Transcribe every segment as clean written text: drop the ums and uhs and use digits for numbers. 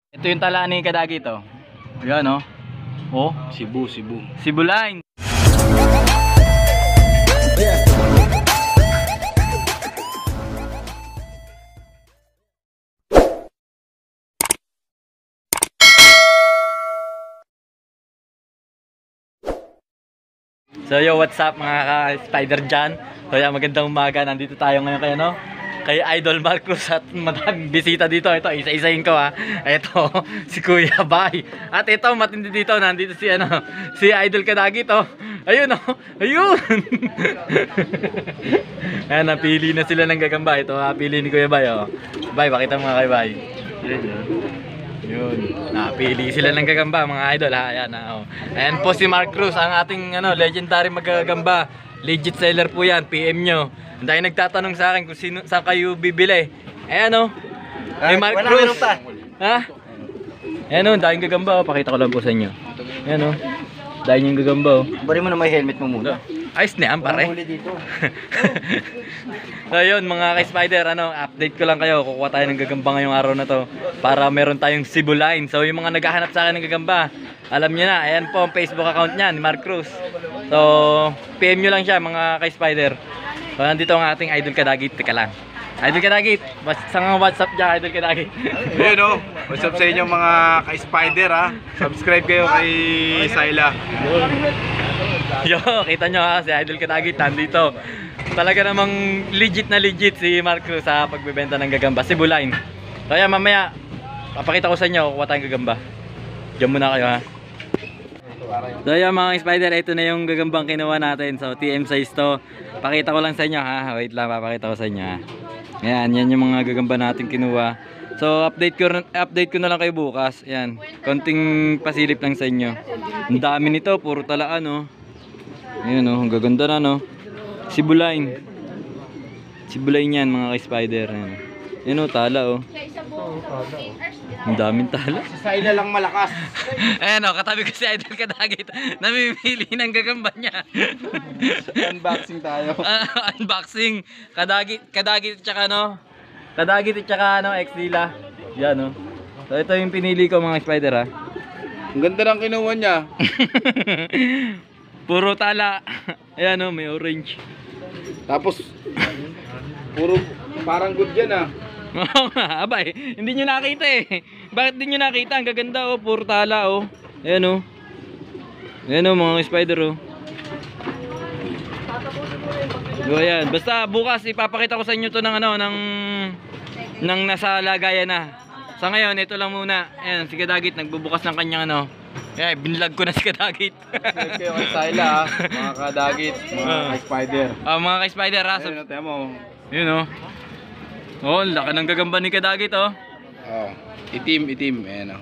Ito yung talaan ni Kadagit, oh. Ayan, oh. Oh, Cebu. Cebu line. So yo, what's up mga ka-spider dyan? So yan, magandang umaga. Nandito tayo ngayon kay ano? Kay Idol Marcos at madaming bisita dito. Ito, isa-isahin ko ha. Ito, si Kuya Bay. At ito, matindi dito. Nandito si ano, si Idol Kadagit, oh. Ayun, oh. Ayun. Ayan, napili na sila ng gagamba. Ito, napili ni Kuya Bay, oh. Bay, pakita mo nga kay Bay. Yun, napili sila ng gagamba mga idol ha. Ayan, oh. Ayan po si Mark Cruz, ang ating ano, legendary magagamba. Legit seller po yan, PM nyo. Dahil nagtatanong sa akin kung saan kayo bibili. Ayan, oh. May Mark Cruz. Ha? Ayan, oh, dahil gagamba, oh. Pakita ko lang po sa inyo. Ayan, oh. Dahil yung gagamba, oh. Bari mo na may helmet mo muna. Ayos na yan, pare. So yun mga ka-spider, ano, update ko lang kayo. Kukuha tayo ng gagamba ngayong araw na to para meron tayong Cebu line. So yung mga naghahanap sa akin ng gagamba, alam nyo na, ayan po ang Facebook account niya ni Mark Cruz. So PM nyo lang siya mga ka-spider. So nandito ang ating Idol Kadagit. Teka lang, Idol Kadagit, sa nga WhatsApp niya, Idol Kadagit. Ayun, oh. What's up sa inyo mga ka-spider, ha? Subscribe kayo kay Syla. Yo, kita nyo ha, si Idol Kadagit nandito. Talaga namang legit na legit si Mark Cruz sa pagbebenta ng gagamba, Cebu line. So ayan, mamaya papakita ko sa inyo kuha tayong gagamba. Diyan muna kayo ha. So ayan mga spider, ito na yung gagambang kinuha natin. So TM size to. Pakita ko lang sa inyo ha. Wait lang, papakita ko sa inyo ha. Ayan, yan yung mga gagamba natin kinuha. So update ko na lang kayo bukas. Ayan, konting pasilip lang sa inyo. Ang dami nito, puro talaan, oh. Ayan, oh, ang gaganda na, no. Cebu line. Cebu line yan mga ka-spider. Ayan, oh, tala, oh. Ang daming tala. Si Syla lang malakas. Ayan, oh, katabi ko si Idol Kadagit. Namimili ng gagamba niya. Unboxing tayo. Unboxing. Kadagit tsaka ano. Kadagit tsaka ano, ex-dila. Yan, oh. So ito yung pinili ko mga spider, ha. Ang ganda ng kinuha niya. Puro tala. Ayan, oh, may orange. Tapos puro parang good yan, ah. Oo nga, abay, hindi nyo nakita eh. Bakit hindi nyo nakita? Ang gaganda, oh, puro tala, oh. Ayan, oh. Ayan, oh, mga spider, oh. So ayan, basta bukas ipapakita ko sa inyo to ng ano, ng nasa lagayan na. Sa ngayon, ito lang muna. Ayan, si Kadagit nagbubukas ng kanyang ano. Ayan, binlog ko na si Kadagit. Subscribe kayo kay Syla, ha. Mga Kadagit, mga ka-spider. Mga ka-spider, ha. Ayun, tayo mo. Yun, oh. Oh, laki ng gagamba ni Kadagit, oh. Oh, itim. Ayan, oh.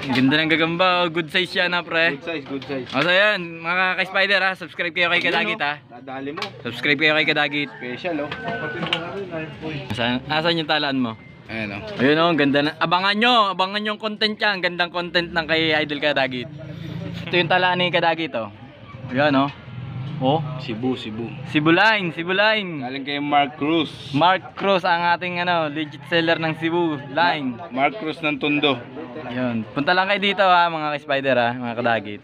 Ang ganda ng gagamba, oh. Good size yan, ha, pre. Good size. O, so yan, mga ka-spider, ha. Subscribe kayo kay Kadagit, ha. Dadali mo. Subscribe kayo kay Kadagit. Special, oh. Asan yung talaan mo? Ayan, oh. Ayun, oh, ganda na. Abangan yung content niya. Ang gandang content ng kay Idol Kadagit. Ito yung talaan ni Kadagit, oh. Ayan, oh. Oh, Cebu. Cebu line. Galing kay Mark Cruz. Mark Cruz ang ating ano, legit seller ng Cebu line. Mark Cruz ng Tondo. Ayun. Punta lang kayo dito ha, mga ka-spider ha, mga Kadagit.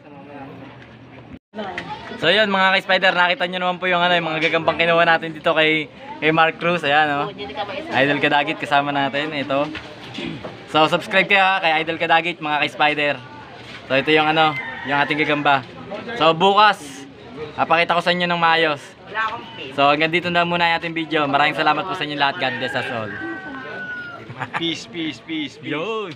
So yun mga ka-spider, nakita nyo naman po yung ano, yung mga gagambang kinuha natin dito kay Mark Cruz. Ayan, oh. Idol Kadagit kasama natin, ito. So subscribe kayo ha, kay Idol Kadagit mga ka-spider. So ito yung ano, yung ating gagamba. So bukas papakita ko sa inyo ng maayos. So hanggang dito na muna yung ating video. Maraming salamat po sa inyo lahat. God bless us all. Peace. Yun.